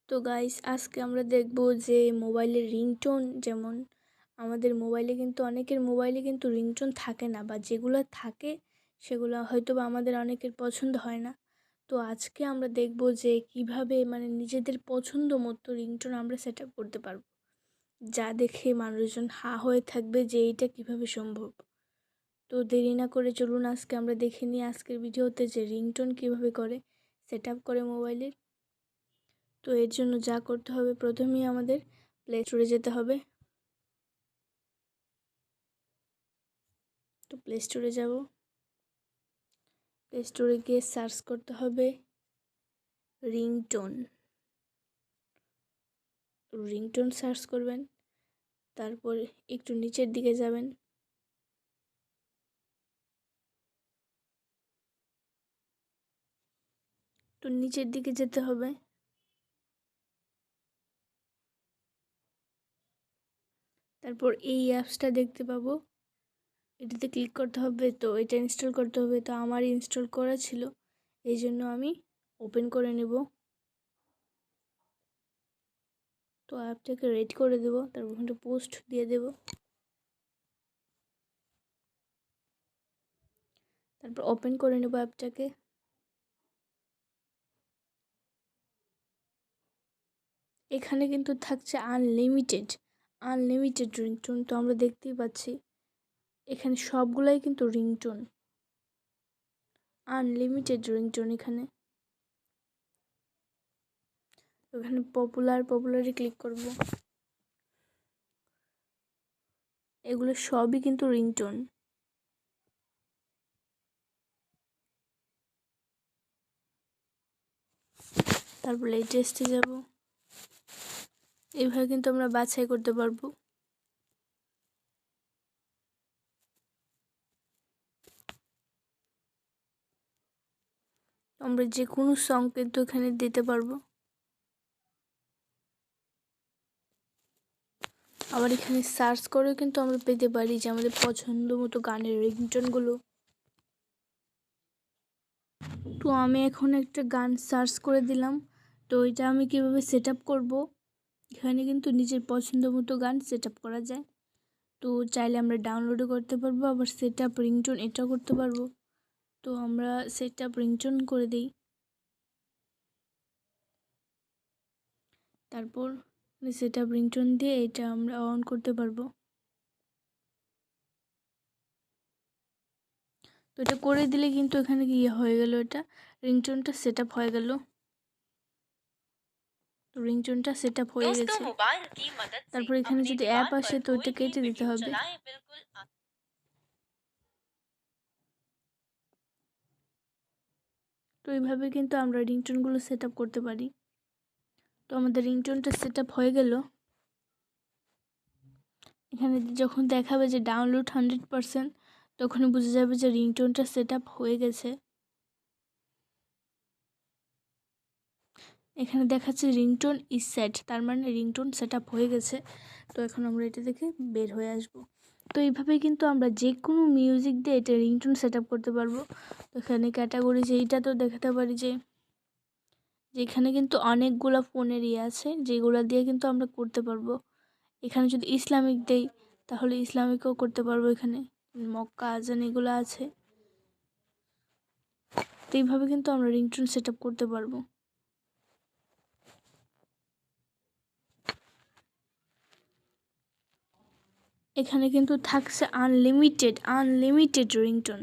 তো গাইস, আজকে আমরা দেখব যে মোবাইলের রিংটোন, যেমন আমাদের মোবাইলে কিন্তু অনেকের মোবাইলে কিন্তু রিংটোন থাকে না, বা যেগুলো থাকে সেগুলো হয়তো বা আমাদের অনেকের পছন্দ হয় না। তো আজকে আমরা দেখব যে কিভাবে নিজেদের পছন্দ মতো রিংটোন আমরা সেট আপ করতে পারবো, যা দেখে মানুষজন হা হয়ে থাকবে যে এইটা কিভাবে সম্ভব। তো দেরি না করে চলুন আজকে আমরা দেখে নিই আজকের ভিডিওতে যে রিংটোন কিভাবে করে সেট আপ করে মোবাইলের। তো এর জন্য যা করতে হবে, প্রথমেই আমাদের প্লে স্টোরে যেতে হবে। তো প্লে স্টোরে যাব, প্লে স্টোরে গিয়ে সার্চ করতে হবে রিংটোন। রিংটোন সার্চ করবেন, তারপর একটু নিচের দিকে যাবেন, তো নিচের দিকে যেতে হবে। তারপর এই অ্যাপসটা দেখতে পাবো, এটাতে ক্লিক করতে হবে। তো এটা ইনস্টল করতে হবে, তো আমার ইনস্টল করা ছিল, এই জন্য আমি ওপেন করে নেব। তো অ্যাপটাকে রেড করে দেব, তারপর ওখানে পোস্ট দিয়ে দেব। তারপর ওপেন করে নেব অ্যাপটাকে। এখানে কিন্তু থাকছে আনলিমিটেড রিংটোন। তো আমরা দেখতেই পাচ্ছি এখানে সবগুলাই কিন্তু রিংটোন, আনলিমিটেড রিংটোন। এখানে পপুলারে ক্লিক করব। এগুলো সবই কিন্তু রিংটোন। তারপর লেটেস্টে যাব। এইভাবে কিন্তু আমরা বাছাই করতে পারবো। আমরা যে কোনো সং কিন্তু এখানে দিতে পারবো। আবার এখানে সার্চ করেও কিন্তু আমরা পেতে পারি যে আমাদের পছন্দ মতো গানের রিংটোনগুলো। তো আমি এখন একটা গান সার্চ করে দিলাম। তো এটা আমি কিভাবে সেট আপ করবো, এখানে কিন্তু নিজের পছন্দ মতো গান সেট আপ করা যায়। তো চাইলে আমরা ডাউনলোডও করতে পারবো, আবার সেট আপ রিংটোন এটাও করতে পারবো। তো আমরা সেট আপ রিংটোন করে দিই। তারপর সেট আপ রিংটোন দিয়ে এটা আমরা অন করতে পারবো। তো এটা করে দিলে কিন্তু এখানে কি হয়ে গেল, এটা রিংটোনটা সেট আপ হয়ে গেল। তো রিংটোনটা সেট আপ হয়ে গেছে। তারপর এখানে যদি অ্যাপ আসে তো এটা কেটে দিতে হবে। তো এইভাবে কিন্তু আমরা রিংটোনগুলো সেট আপ করতে পারি। তো আমাদের রিংটোনটা সেট আপ হয়ে গেল। এখানে যখন দেখাবে যে ডাউনলোড 100%, তখন বোঝা যাবে যে রিংটোনটা সেট আপ হয়ে গেছে। এখানে দেখাচ্ছে রিংটোন ইজ সেট, তার মানে রিংটোন সেট আপ হয়ে গেছে। তো এখন আমরা এটা দেখে বের হয়ে আসব। তো এইভাবেই কিন্তু আমরা যে কোনো মিউজিক দিয়ে এটা রিংটোন সেট আপ করতে পারবো। তো এখানে ক্যাটাগরি এইটা তো দেখাতে পারি যে এখানে কিন্তু অনেকগুলো ফোনের আছে, যেগুলো দিয়ে কিন্তু আমরা করতে পারবো। এখানে যদি ইসলামিক দেই তাহলে ইসলামিকও করতে পারবো। এখানে মক্কা আজান এগুলো আছে। তো এইভাবে কিন্তু আমরা রিংটোন সেট আপ করতে পারবো। এখানে কিন্তু থাকছে আনলিমিটেড রিংটোন,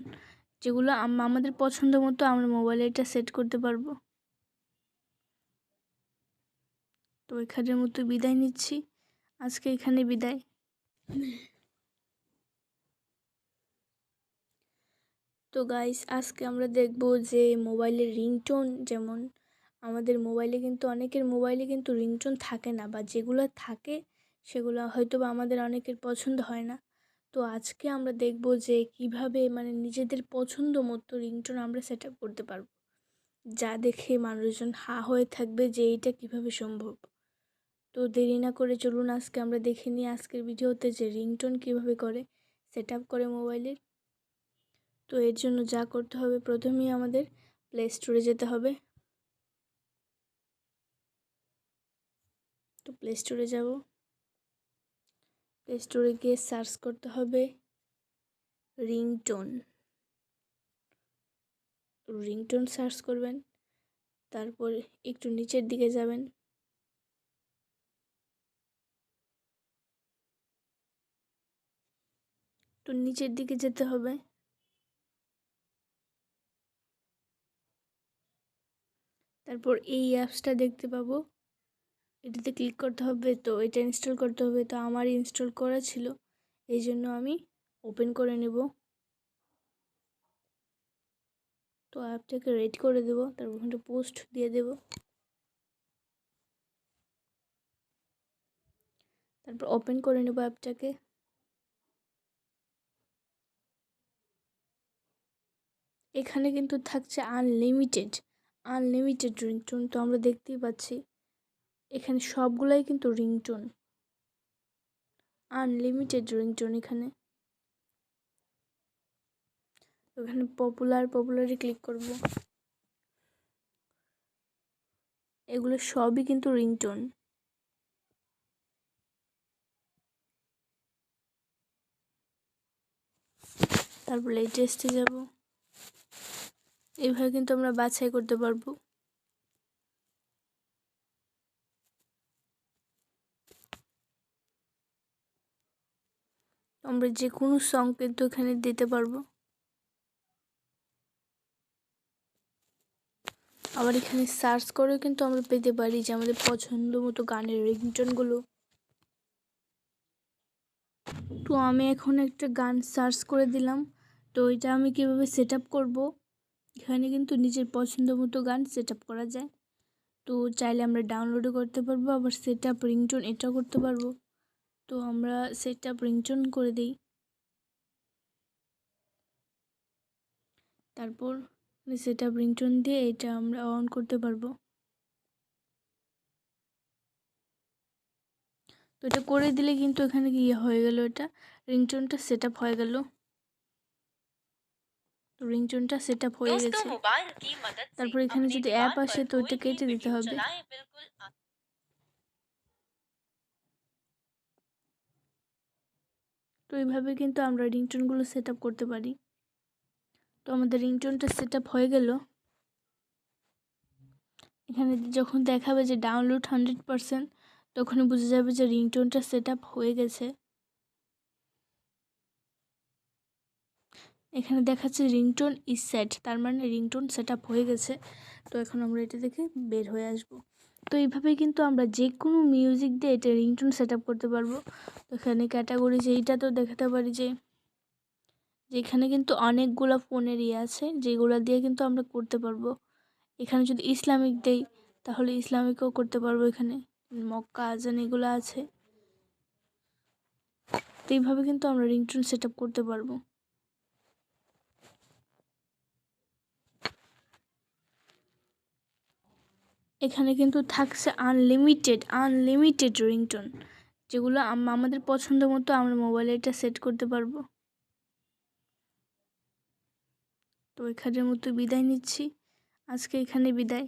যেগুলো আমাদের পছন্দ মতো আমরা মোবাইলে এটা সেট করতে পারবো। তো এখানের মতো বিদায় নিচ্ছি, আজকে এখানে বিদায়। তো গাইস, আজকে আমরা দেখব যে মোবাইলের রিংটোন, যেমন আমাদের মোবাইলে কিন্তু অনেকের মোবাইলে কিন্তু রিংটোন থাকে না, বা যেগুলো থাকে সেগুলো হয়তো বা আমাদের অনেকের পছন্দ হয় না। তো আজকে আমরা দেখব যে কিভাবে নিজেদের পছন্দ মতো রিংটোন আমরা সেট আপ করতে পারবো, যা দেখে মানুষজন হা হয়ে থাকবে যে এইটা কিভাবে সম্ভব। তো দেরি না করে চলুন আজকে আমরা দেখে নিই আজকের ভিডিওতে যে রিংটোন কিভাবে করে সেট আপ করে মোবাইলের। তো তো এর জন্য যা করতে হবে, প্রথমেই আমাদের প্লে স্টোরে যেতে হবে। তো প্লে স্টোরে যাব, প্লে স্টোরে গিয়ে সার্চ করতে হবে রিংটোন। রিংটোন সার্চ করবেন, তারপর একটু নিচের দিকে যাবেন, তো নিচের দিকে যেতে হবে। তারপর এই অ্যাপসটা দেখতে পাবো, এটাতে ক্লিক করতে হবে। তো এটা ইনস্টল করতে হবে, তো আমার ইনস্টল করা ছিল, এই জন্য আমি ওপেন করে নেব। তো অ্যাপটাকে রেডি করে দেব, তারপর ওখানে পোস্ট দিয়ে দেব। তারপর ওপেন করে নেব অ্যাপটাকে। এখানে কিন্তু থাকছে আনলিমিটেড রিংটোন। তো আমরা দেখতেই পাচ্ছি এখানে সবগুলাই কিন্তু রিংটোন, আনলিমিটেড রিংটোন। এখানে পপুলারে ক্লিক করব। এগুলো সবই কিন্তু রিংটোন। তারপর লেটেস্টে যাব। এইভাবে কিন্তু আমরা বাছাই করতে পারবো। আমরা যে কোনো সং কিন্তু এখানে দিতে পারবো। আবার এখানে সার্চ করেও কিন্তু আমরা পেতে পারি যে আমাদের পছন্দ মতো গানের রিংটোনগুলো। তো আমি এখন একটা গান সার্চ করে দিলাম। তো এটা আমি কিভাবে সেট আপ করবো, এখানে কিন্তু নিজের পছন্দ মতো গান সেট আপ করা যায়। তো চাইলে আমরা ডাউনলোডও করতে পারবো, আবার সেট আপ রিংটোন এটাও করতে পারবো। তো আমরা সেট আপ রিংটোন করে দিই। তারপর সেট আপ রিংটোন দিয়ে এটা আমরা অন করতে পারবো। তো এটা করে দিলে কিন্তু এখানে কি হয়ে গেল, এটা রিংটোনটা সেট আপ হয়ে গেল। তো রিংটোনটা সেট আপ হয়ে গেছে। তারপর এখানে যদি অ্যাপ আসে তো ওইটা কেটে দিতে হবে। তো এইভাবে কিন্তু আমরা রিংটোনগুলো সেট আপ করতে পারি। তো আমাদের রিংটোনটা সেট আপ হয়ে গেল। এখানে যখন দেখাবে যে ডাউনলোড 100%, তখন বোঝা যাবে যে রিংটোনটা সেট আপ হয়ে গেছে। এখানে দেখাচ্ছে রিংটোন ইজ সেট, তার মানে রিংটোন সেট আপ হয়ে গেছে। তো এখন আমরা এটা দেখে বের হয়ে আসব। তো এইভাবেই কিন্তু আমরা যে কোনো মিউজিক দিয়ে এটা রিংটোন সেট আপ করতে পারবো। তো এখানে ক্যাটাগরি এইটা তো দেখাতে পারি যে এখানে কিন্তু অনেকগুলো ফোনের আছে, যেগুলো দিয়ে কিন্তু আমরা করতে পারবো। এখানে যদি ইসলামিক দেই তাহলে ইসলামিকও করতে পারবো। এখানে মক্কা আজান এগুলো আছে। তো এইভাবে কিন্তু আমরা রিংটোন সেট আপ করতে পারবো। এখানে কিন্তু থাকছে আনলিমিটেড রিংটোন, যেগুলো আমাদের পছন্দ মতো আমরা মোবাইলে এটা সেট করতে পারবো। তো এখানের মতো বিদায় নিচ্ছি, আজকে এখানে বিদায়।